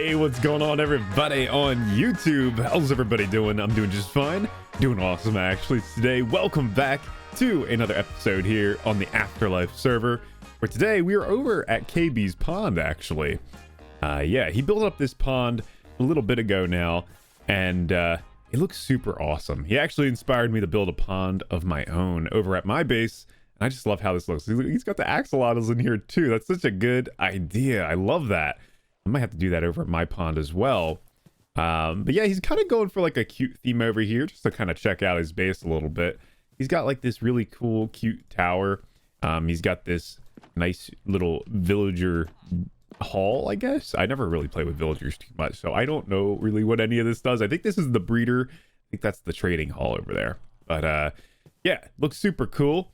Hey, what's going on, everybody on YouTube? How's everybody doing? I'm doing just fine. Doing awesome, actually. Today, welcome back to another episode here on the AfterLife server, where today we are over at KB's pond, actually. Yeah, he built up this pond a little bit ago now, and it looks super awesome. He actually inspired me to build a pond of my own over at my base, and I just love how this looks. He's got the axolotls in here, too. That's such a good idea. I love that. I might have to do that over at my pond as well. But yeah, he's kind of going for like a cute theme over here just to kind of check out his base a little bit. He's got like this really cool, cute tower. He's got this nice little villager hall, I guess. I never really play with villagers too much, so I don't know really what any of this does. I think this is the breeder. I think that's the trading hall over there. But yeah, looks super cool.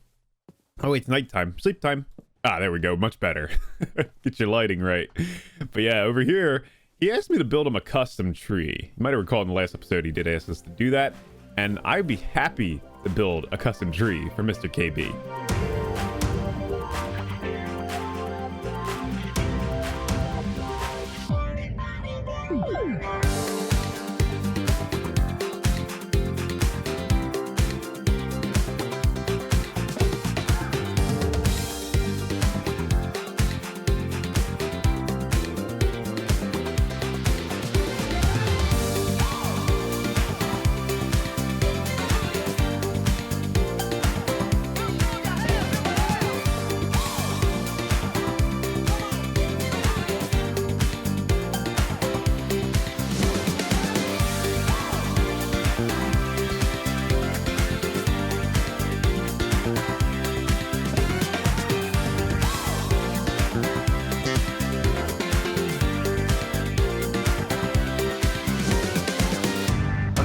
Oh, wait, it's nighttime. Sleep time. Ah, there we go. Much better. Get your lighting right. But yeah, over here, he asked me to build him a custom tree. You might have recalled in the last episode he did ask us to do that. And I'd be happy to build a custom tree for Mr. KB.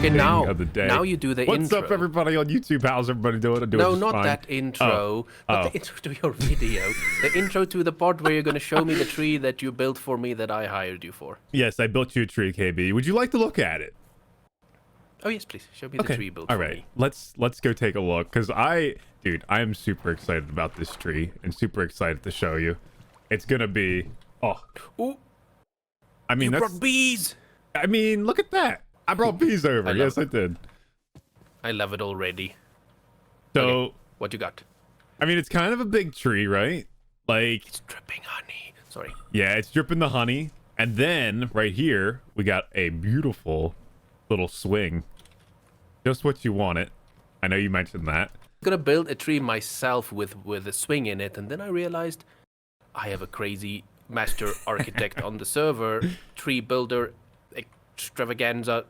Okay, now you do the intro. What's up, everybody on YouTube? How's everybody doing? No, not that intro, but the intro to your video. The intro to the part where you're going to show me the tree that you built for me that I hired you for. Yes, I built you a tree, KB. Would you like to look at it? Oh, yes, please. Show me the tree built for me. Let's go take a look, because dude, I am super excited about this tree and super excited to show you. It's going to be, Ooh, I mean, you brought bees! I mean, look at that. I brought bees over. Yes, I did. I love it already. So, okay, what you got? I mean, it's kind of a big tree, right? Like, it's dripping honey. Sorry. Yeah, it's dripping the honey. And then right here, we got a beautiful little swing. Just what you wanted. I know you mentioned that. I'm gonna build a tree myself with a swing in it, and then I realized I have a crazy master architect on the server, tree builder extravaganza.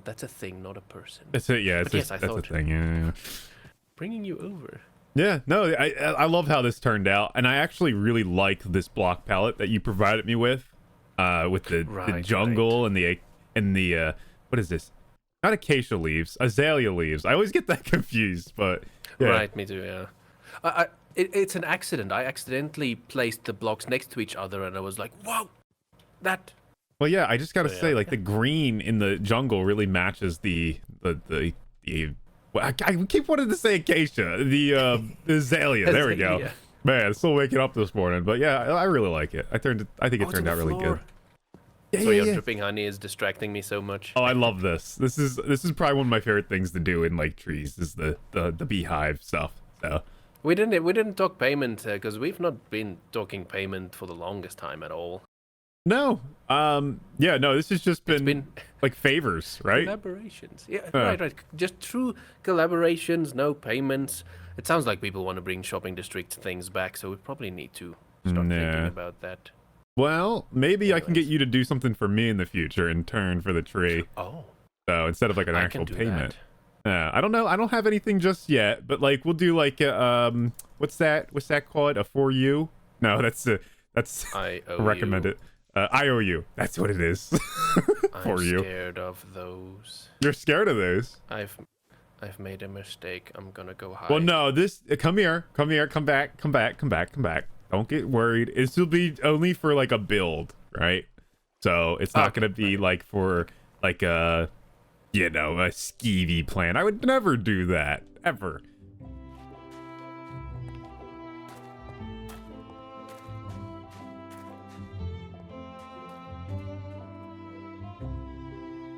That's a thing, not a person. That's it. Yeah, that's a thing. Yeah. Bringing you over. Yeah, no, I love how this turned out, and I actually really like this block palette that you provided me with the jungle and the what is this? Not acacia leaves, azalea leaves. I always get that confused, but yeah. Right, me too. Yeah, it's an accident. I accidentally placed the blocks next to each other, and I was like, "Whoa, that." Well, yeah, I just gotta say, like, the green in the jungle really matches the well, I keep wanting to say acacia, the azalea. There we go. Man, it's still waking up this morning, but yeah, I really like it. I think it turned out really good. So your dripping honey is distracting me so much. Oh, I love this. This is probably one of my favorite things to do in like trees is the beehive stuff. So we didn't talk payment because we've not been talking payment for the longest time at all. No. Yeah, no, this has just been like favors, right? Collaborations. Yeah, right. Just true collaborations, no payments. It sounds like people want to bring shopping district things back, so we probably need to start thinking about that. Well, maybe I can get you to do something for me in the future in turn for the tree. Oh. So instead of like an actual payment. I don't know. I don't have anything just yet, but like we'll do like what's that called? A for you? No, that's I recommend it. IOU. That's what it is. For you. I'm scared of those. You're scared of those? I've made a mistake. I'm gonna go hide. Well, no. Come here. Come back. Don't get worried. This will be only for like a build, right? So it's not gonna be like for like a skeevy plan. I would never do that ever.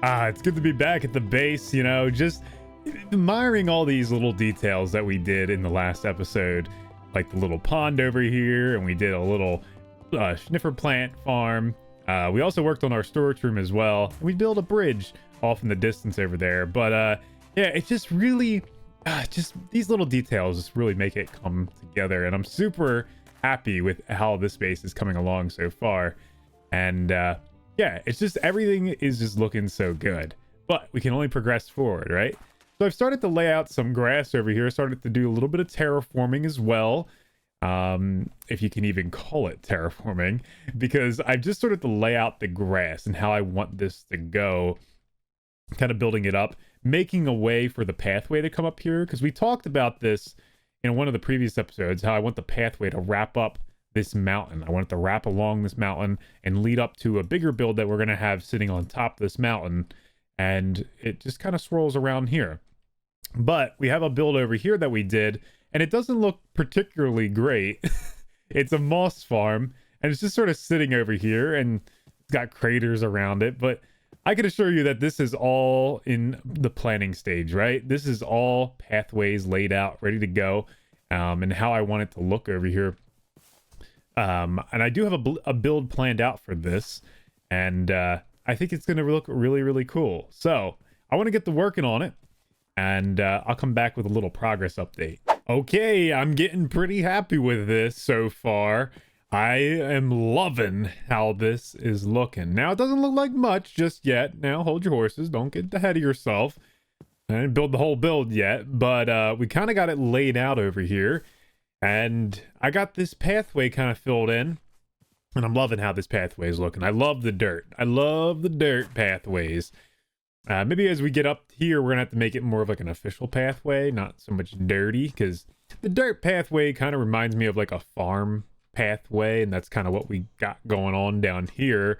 It's good to be back at the base, you know, just admiring all these little details that we did in the last episode, like the little pond over here, and we did a little sniffer plant farm. We also worked on our storage room as well, and we built a bridge off in the distance over there. But yeah, it's just really, just these little details just really make it come together, and I'm super happy with how this base is coming along so far. And yeah, it's just everything is just looking so good, but we can only progress forward, right? So I've started to lay out some grass over here, started to do a little bit of terraforming as well, if you can even call it terraforming, because I've just started to lay out the grass and how I want this to go, kind of building it up, making a way for the pathway to come up here, because we talked about this in one of the previous episodes, how I want the pathway to wrap up this mountain. I want it to wrap along this mountain and lead up to a bigger build that we're going to have sitting on top of this mountain, and it just kind of swirls around here. But we have a build over here that we did, and it doesn't look particularly great. It's a moss farm, and it's just sort of sitting over here, and it's got craters around it, but I can assure you that this is all in the planning stage, right? This is all pathways laid out, ready to go, and how I want it to look over here. And I do have a build planned out for this, and I think it's going to look really, really cool. So I want to get to working on it, and I'll come back with a little progress update. Okay, I'm getting pretty happy with this so far. I am loving how this is looking. Now, it doesn't look like much just yet. Now, hold your horses. Don't get ahead of yourself. I didn't build the whole build yet, but we kind of got it laid out over here. And I got this pathway kind of filled in, and I'm loving how this pathway is looking. I love the dirt. I love the dirt pathways. Maybe as we get up here, we're gonna have to make it more of like an official pathway, not so much dirty, because the dirt pathway kind of reminds me of like a farm pathway, and that's kind of what we got going on down here,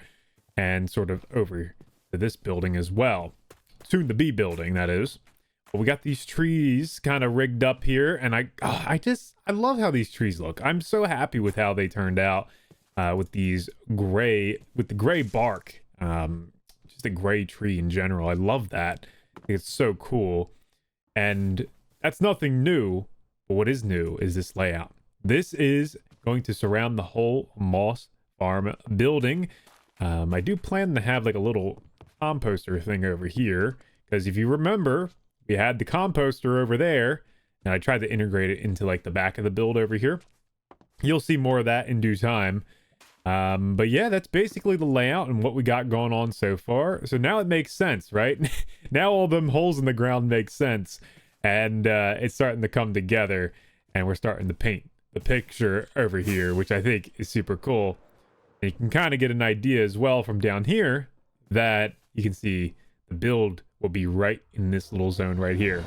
and sort of over to this building as well. Soon to be building, that is. But we got these trees kind of rigged up here, and I love how these trees look. I'm so happy with how they turned out, with the gray bark, just a gray tree in general. I love that. I think it's so cool. And that's nothing new, but what is new is this layout. This is going to surround the whole moss farm building. I do plan to have like a little composter thing over here, because if you remember, we had the composter over there, and I tried to integrate it into like the back of the build over here. You'll see more of that in due time. But yeah, that's basically the layout and what we got going on so far. So now it makes sense, right? Now all them holes in the ground make sense, and it's starting to come together, and we're starting to paint the picture over here, which I think is super cool. And you can kind of get an idea as well from down here that you can see the build will be right in this little zone right here.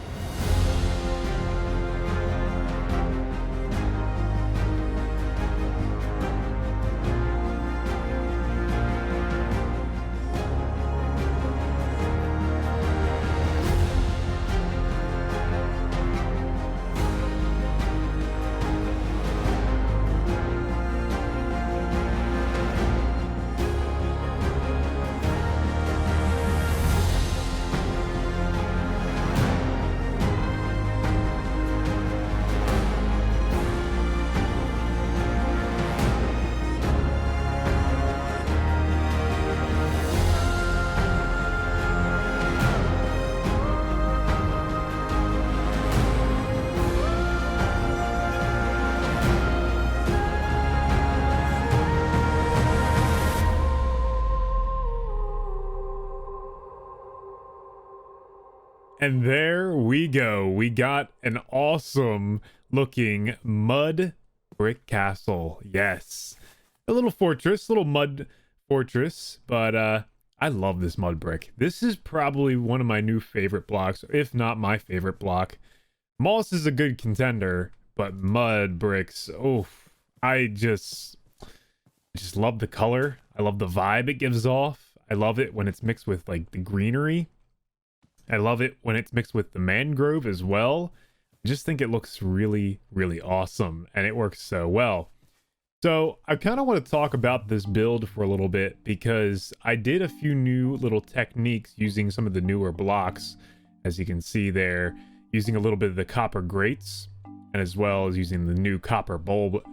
And there we go. We got an awesome looking mud brick castle. Yes. A little fortress, little mud fortress, but I love this mud brick. This is probably one of my new favorite blocks, if not my favorite block. Moss is a good contender, but mud bricks, oh, I just love the color. I love the vibe it gives off. I love it when it's mixed with like the greenery. I love it when it's mixed with the mangrove as well. I just think it looks really, really awesome, and it works so well. So I kind of want to talk about this build for a little bit because I did a few new little techniques using some of the newer blocks, as you can see there, using a little bit of the copper grates and as well as using the new copper bulb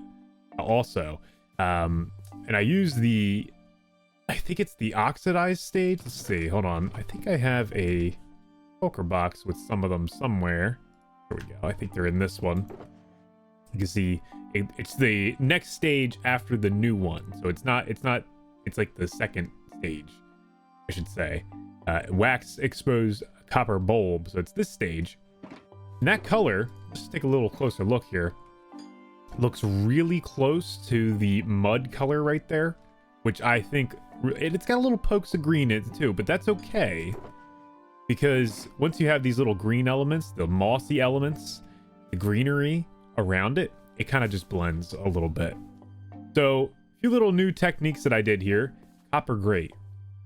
also. And I use I think it's the oxidized stage. Let's see, hold on. I think I have a poker box with some of them somewhere. There we go. I think they're in this one. You can see it's the next stage after the new one. So it's like the second stage, I should say. Wax exposed copper bulb. So it's this stage. And that color, let's take a little closer look here. Looks really close to the mud color right there, which I think it's got a little pokes of green in it too, but that's okay. Because once you have these little green elements, the mossy elements, the greenery around it, it kind of just blends a little bit. So a few little new techniques that I did here. Copper grate.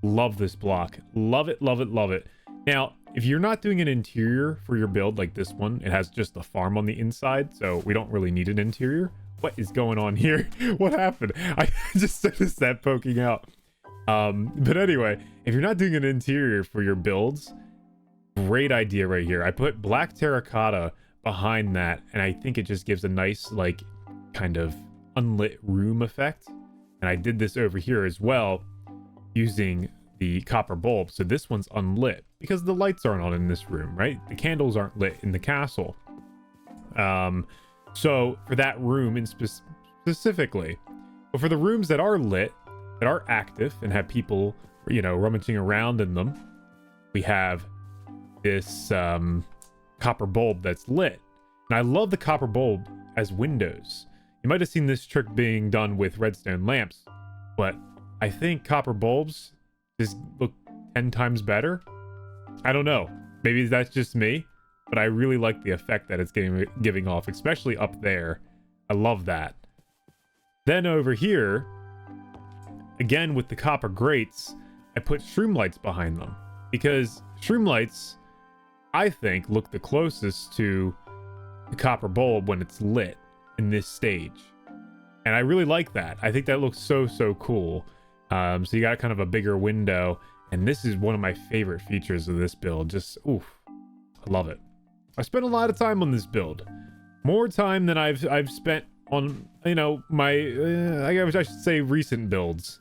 Love this block. Love it, love it, love it. Now, if you're not doing an interior for your build like this one, it has just a farm on the inside, so we don't really need an interior. What is going on here? What happened? I just noticed that poking out. But anyway, if you're not doing an interior for your builds, great idea right here. I put black terracotta behind that, and I think it just gives a nice, like, kind of unlit room effect. And I did this over here as well using the copper bulb. So this one's unlit because the lights aren't on in this room, right? The candles aren't lit in the castle. So for that room in specifically, but for the rooms that are lit, that are active and have people, you know, rummaging around in them, we have this copper bulb that's lit. And I love the copper bulb as windows. You might have seen this trick being done with redstone lamps, but I think copper bulbs just look 10 times better. I don't know. Maybe that's just me, but I really like the effect that it's giving off, especially up there. I love that. Then over here, again with the copper grates, I put shroom lights behind them because shroom lights, I think, look the closest to the copper bulb when it's lit in this stage. And I really like that. I think that looks so cool. So you got kind of a bigger window, and this is one of my favorite features of this build. Just, oof, I love it. I spent a lot of time on this build. More time than I've spent on, you know, my, I should say recent builds.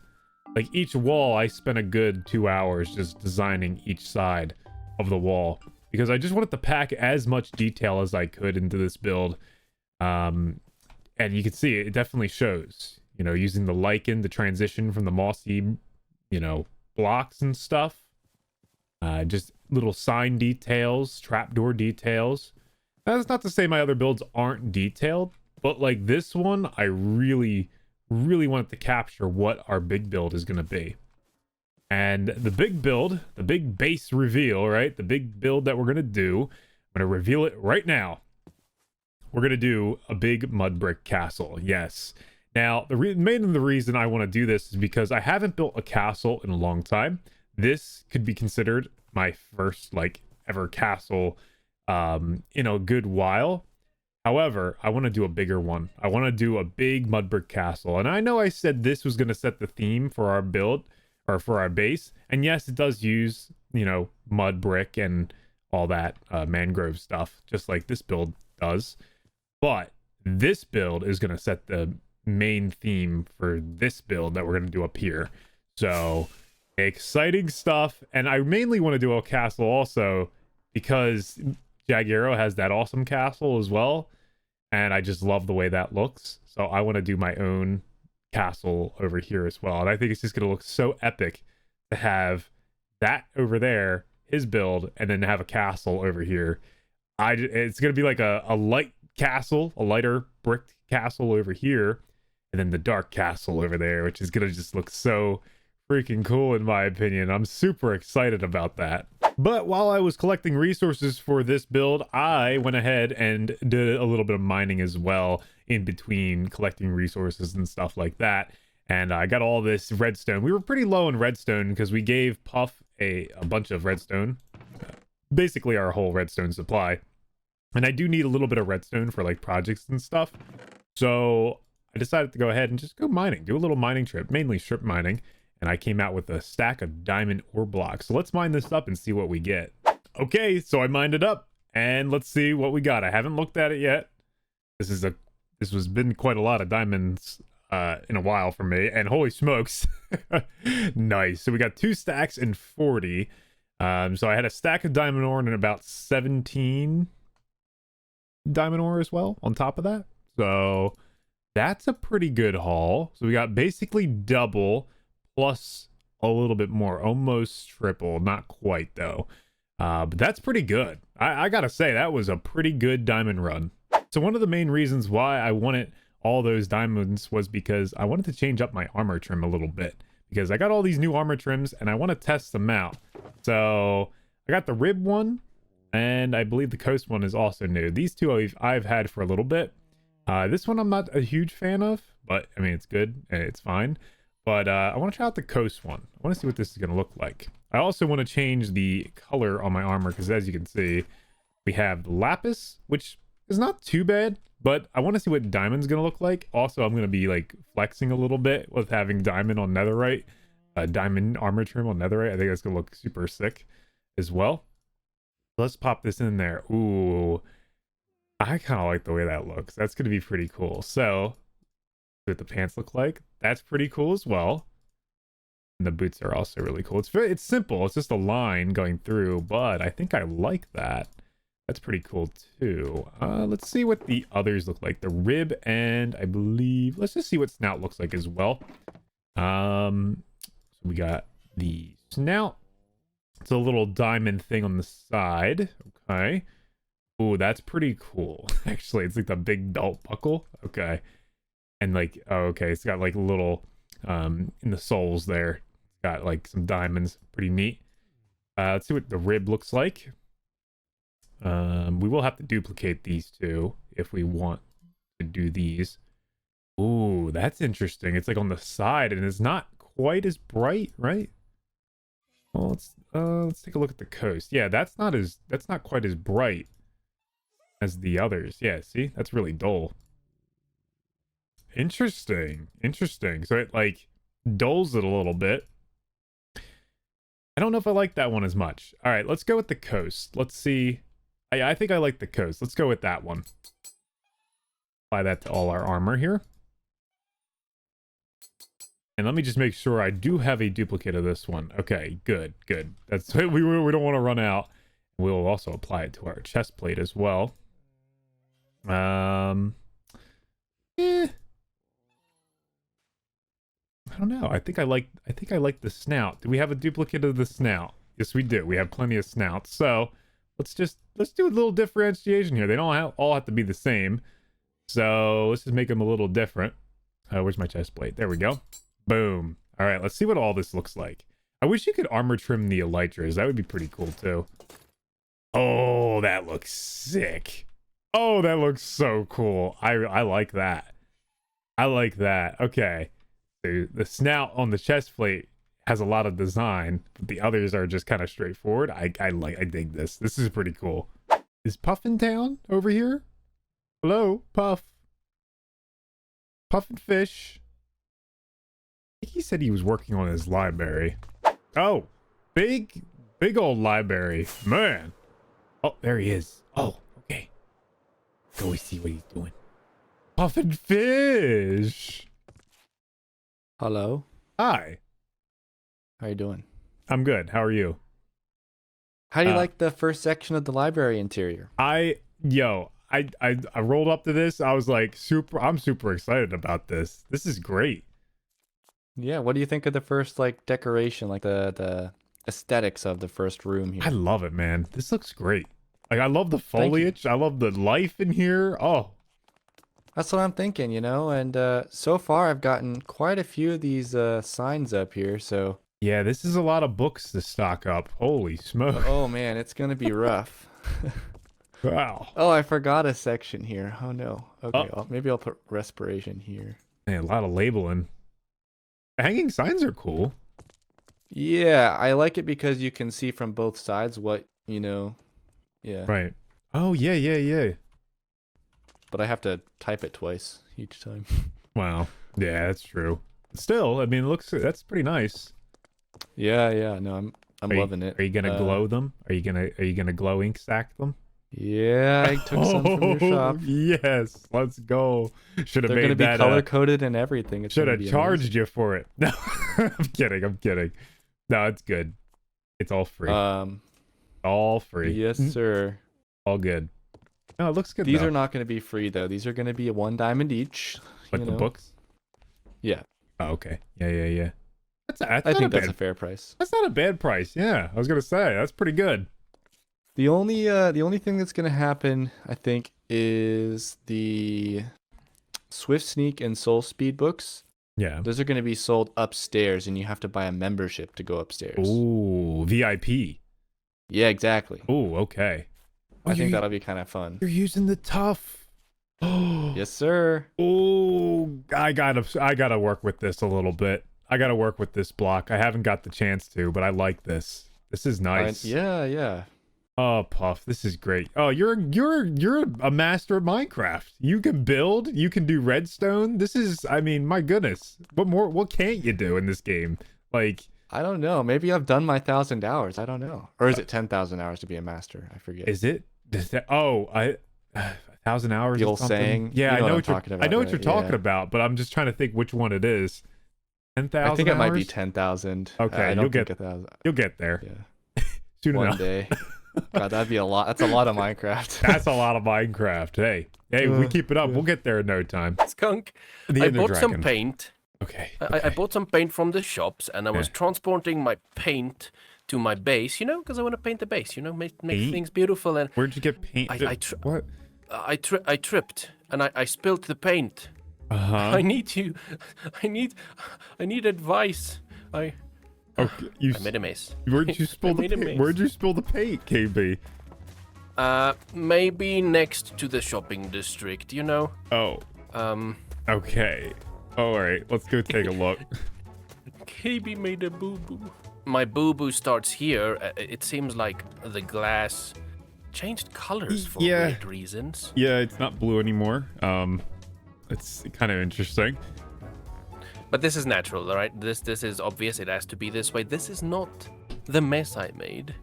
Like each wall, I spent a good 2 hours just designing each side of the wall, because I just wanted to pack as much detail as I could into this build. And you can see it definitely shows, you know, using the lichen, the transition from the mossy, you know, blocks and stuff. Just little sign details, trapdoor details. That's not to say my other builds aren't detailed, but like this one, I really wanted to capture what our big build is going to be. And the big build, the big base reveal, right? The big build that we're going to do, I'm going to reveal it right now. We're going to do a big mud brick castle. Yes. Now, the main reason I want to do this is because I haven't built a castle in a long time. This could be considered my first, like, ever castle in a good while. However, I want to do a bigger one. I want to do a big mud brick castle. And I know I said this was going to set the theme for our build, or for our base. And yes, it does use, you know, mud brick and all that mangrove stuff, just like this build does. But this build is going to set the main theme for this build that we're going to do up here. So exciting stuff. And I mainly want to do a castle also because Jaguaro has that awesome castle as well. And I just love the way that looks. So I want to do my own castle over here as well. And I think it's just going to look so epic to have that over there, his build, and then have a castle over here. It's going to be like a light castle, a lighter brick castle over here, and then the dark castle over there, which is going to just look so freaking cool in my opinion. I'm super excited about that. But while I was collecting resources for this build, I went ahead and did a little bit of mining as well in between collecting resources and stuff like that. And I got all this redstone. We were pretty low in redstone because we gave Puff a bunch of redstone, basically our whole redstone supply. And I do need a little bit of redstone for like projects and stuff. So I decided to go ahead and just go mining, do a little mining trip, mainly strip mining. And I came out with a stack of diamond ore blocks. So let's mine this up and see what we get. Okay, so I mined it up and let's see what we got. I haven't looked at it yet. This has been quite a lot of diamonds in a while for me, and holy smokes. Nice. So we got 2 stacks and 40. So I had a stack of diamond ore and about 17 diamond ore as well on top of that. So that's a pretty good haul. So we got basically double plus a little bit more, almost triple, not quite though. But that's pretty good. I gotta say, that was a pretty good diamond run. So one of the main reasons why I wanted all those diamonds was because I wanted to change up my armor trim a little bit, because I got all these new armor trims and I want to test them out. So I got the rib one, and I believe the coast one is also new. These two I've had for a little bit. This one I'm not a huge fan of, but I mean, it's good and it's fine. But I want to try out the coast one. I want to see what this is going to look like. I also want to change the color on my armor, because as you can see, we have lapis, which is not too bad, but I want to see what diamond's going to look like. Also, I'm going to be like flexing a little bit with having diamond on netherite, diamond armor trim on netherite. I think that's going to look super sick as well. Let's pop this in there. Ooh, I kind of like the way that looks. That's going to be pretty cool. So what the pants look like, that's pretty cool as well. And the boots are also really cool. It's simple. It's just a line going through, but I think I like that. That's pretty cool too. Let's see what the others look like. The rib, and I believe, let's just see what snout looks like as well. So we got the snout. It's a little diamond thing on the side. Okay. Ooh, that's pretty cool. Actually, it's like the big belt buckle. Okay. And like, oh, okay, it's got like a little in the soles there. It's got like some diamonds. Pretty neat. Let's see what the rib looks like. We will have to duplicate these two if we want to do these. Ooh, that's interesting. It's like on the side and it's not quite as bright, right? Well, let's take a look at the coast. Yeah, that's not quite as bright as the others. Yeah, see? That's really dull. Interesting. So it like dulls it a little bit. I don't know if I like that one as much. All right, let's go with the coast. Let's see. I think I like the coast. Let's go with that one. Apply that to all our armor here. And let me just make sure I do have a duplicate of this one. Okay, good. That's we don't want to run out. We'll also apply it to our chest plate as well. I don't know. I think I like the snout. Do we have a duplicate of the snout? Yes, we do. We have plenty of snouts. So let's do a little differentiation here. They don't all have to be the same. So let's just make them a little different. Where's my chest plate? There we go. Boom. All right, let's see what all this looks like. I wish you could armor trim the elytras. That would be pretty cool too. Oh, that looks sick. Oh, that looks so cool. I like that. I like that. Okay. The snout on the chest plate has a lot of design, but the others are just kind of straightforward. I dig this. This is pretty cool. Is Puff in town over here? Hello, Puff. Puff and Fish. I think he said he was working on his library. Oh, big old library, man. Oh, there he is. Oh, okay. Go see what he's doing. Puff and Fish. Hello. Hi. How you doing? I'm good. How are you? How do you like the first section of the library interior? I rolled up to this. I was like I'm super excited about this. This is great. Yeah, what do you think of the first like decoration, like the aesthetics of the first room here? I love it, man. This looks great. Like I love the foliage. I love the life in here. Oh. That's what I'm thinking, you know, and so far I've gotten quite a few of these signs up here, so... Yeah, this is a lot of books to stock up. Holy smoke. Oh man, it's gonna be rough. Wow. Oh, I forgot a section here. Oh no. Okay, maybe I'll put respiration here. Man, a lot of labeling. Hanging signs are cool. Yeah, I like it because you can see from both sides what, you know, yeah. Right. Oh, yeah. But I have to type it twice each time. Wow. Yeah, that's true. Still, I mean, that's pretty nice. Yeah. No, I'm loving it. Are you gonna glow them? Are you gonna glow ink stack them? Yeah, I took some from your shop. Yes, let's go. Should have They're gonna made be that color coded and everything. It's should gonna have be charged you for it. No, I'm kidding. I'm kidding. No, it's good. It's all free. amazing. All free. Yes, sir. All good. No, it looks good. These though. are not going to be free though. These are going to be 1 diamond each. Like the books. Yeah. Oh, okay. Yeah. That's I not think a that's bad. a fair price. That's not a bad price. Yeah, I was gonna say that's pretty good. The only thing that's going to happen, I think, is the Swift Sneak and Soul Speed books. Yeah. Those are going to be sold upstairs, and you have to buy a membership to go upstairs. Ooh, VIP. Yeah, exactly. Ooh, okay. I think that'll be kind of fun. You're using the tough. Oh, Yes, sir. oh, I gotta work with this a little bit. I gotta work with this block. I haven't got the chance to, but I like this. This is nice. Yeah. Oh, Puff, this is great. Oh, you're a master of Minecraft. You can build. You can do redstone. This is, I mean, my goodness. What can't you do in this game? Like, I don't know. Maybe I've done my 1,000 hours. I don't know. Or is it 10,000 hours to be a master? I forget. is it? Does that? Oh, 1,000 hours. The or old something? saying. Yeah, You know I know what I'm talking about, I know what you're right? talking Yeah. about, but I'm just trying to think which one it is. 10,000. I think it might be hours? 10,000. Okay, I you'll don't think get 1,000. You'll get there Yeah. soon One enough. day. God, that'd be a lot. That's a lot of Minecraft. That's a lot of Minecraft. Hey, we keep it up. yeah. We'll get there in no time. Skunk. The I Ender bought some Dragon. paint. Okay. I bought some paint from the shops, and I was transporting my paint to my base, because I want to paint the base, make Paint? things beautiful. And Where'd you get paint? What? I tripped, and I spilled the paint. Uh-huh. I need advice. Okay. I made a mess. Where'd you spill the made a paint? mess. Where'd you spill the paint, KB? Maybe next to the shopping district, Oh. Okay. All right. Let's go take a look. KB made a boo-boo. My boo-boo starts here. It seems like the glass changed colors for weird reasons. Yeah, it's not blue anymore. It's kind of interesting. But this is natural, all right? This is obvious. It has to be this way. This is not the mess I made.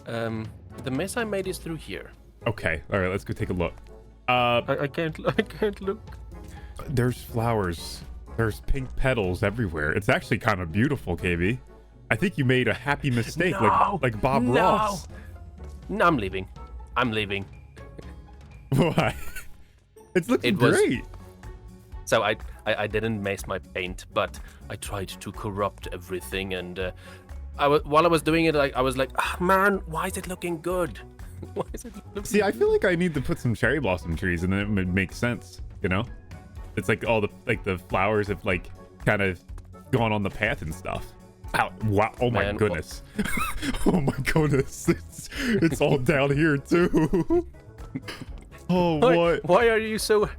The mess I made is through here. Okay. All right. Let's go take a look. I can't look. There's flowers. There's pink petals everywhere. It's actually kind of beautiful, KB. I think you made a happy mistake, like Bob Ross. No, I'm leaving. Why? It's looking It was- great. So I didn't mess my paint, but I tried to corrupt everything, and while I was doing it, I was like, man, why is it looking good? Why is it looking See, I feel like I need to put some cherry blossom trees, and then it would make sense. It's like all the flowers have like kind of gone on the path and stuff. Ow, wow! Oh my Man, goodness! Oh my goodness! It's all down here too. Oh, what? Why are you so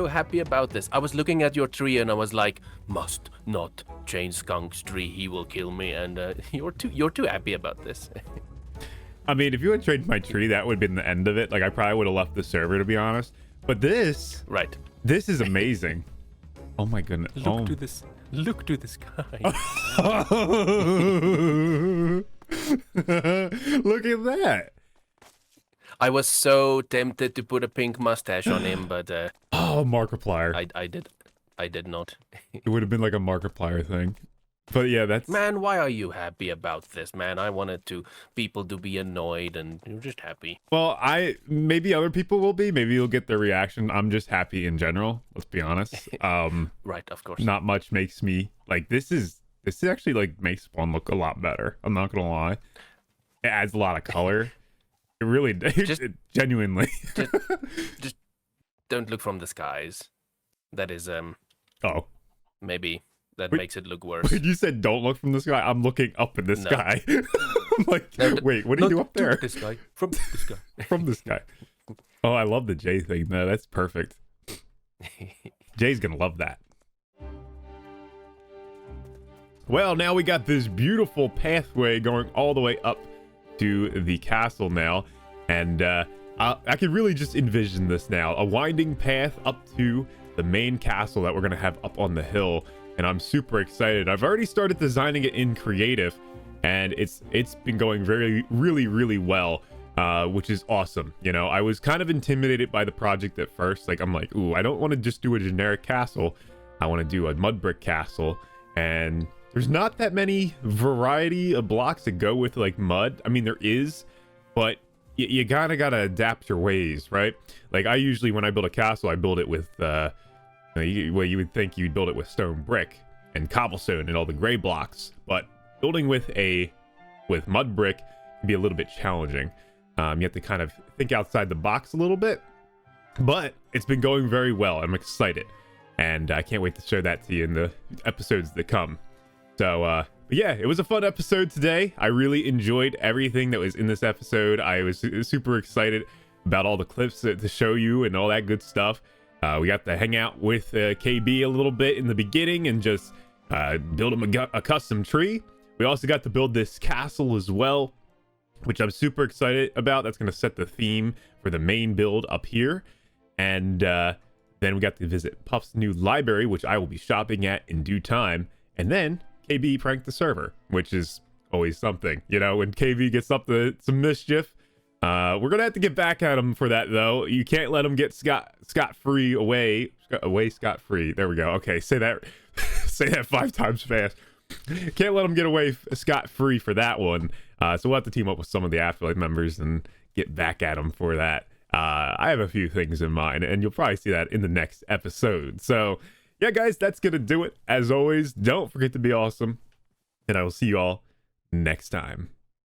happy about this? I was looking at your tree and I was like, must not change Skunk's tree. He will kill me. And you're too happy about this. I mean, if you had traded my tree, that would have been the end of it. Like, I probably would have left the server, to be honest. But this is amazing. Oh my goodness! Look to this. Look to the sky. Look at that! I was so tempted to put a pink mustache on him, but Oh, Markiplier. I did not. It would have been like a Markiplier thing. But yeah, that's... Man, why are you happy about this, man? I wanted people to be annoyed, and you're just happy. Well, maybe other people will be. Maybe you'll get their reaction. I'm just happy in general. Let's be honest. Right, of course. Not much makes me like this actually like makes Spawn look a lot better. I'm not gonna lie. It adds a lot of color. It really genuinely. just don't look from the skies. That is Oh. maybe that Wait, makes it look worse. When you said don't look from the sky, I'm looking up in the No. sky. I'm like, No, wait, what do you do up there? This guy from the sky. From the sky. Oh, I love the J thing though. That's perfect. Jay's gonna love that. Well, now we got this beautiful pathway going all the way up to the castle now, and I can really just envision this now. A winding path up to the main castle that we're gonna have up on the hill, and I'm super excited. I've already started designing it in creative, and it's been going really well, which is awesome. You know, I was kind of intimidated by the project at first. Like, I'm like, ooh, I don't want to just do a generic castle. I want to do a mud brick castle, and there's not that many variety of blocks to go with like mud. I mean, there is, but you gotta adapt your ways, right? Like, I usually, when I build a castle, I build it with well, you would think you'd build it with stone brick and cobblestone and all the gray blocks, but building with mud brick can be a little bit challenging. You have to kind of think outside the box a little bit, but it's been going very well. I'm excited, and I can't wait to show that to you in the episodes that come. So, but yeah, it was a fun episode today. I really enjoyed everything that was in this episode. I was super excited about all the clips to show you and all that good stuff. We got to hang out with KB a little bit in the beginning and just build him a custom tree. We also got to build this castle as well, which I'm super excited about. That's going to set the theme for the main build up here. And then we got to visit Puff's new library, which I will be shopping at in due time. And then KB pranked the server, which is always something. You know, when KB gets up to some mischief, we're going to have to get back at him for that, though. You can't let him get scot-free away scot-free. There we go. Okay, say that 5 times fast. Can't let him get away scot-free for that one. So we'll have to team up with some of the AfterLife members and get back at him for that. I have a few things in mind, and you'll probably see that in the next episode. So yeah, guys, that's gonna do it. As always, don't forget to be awesome, and I will see you all next time.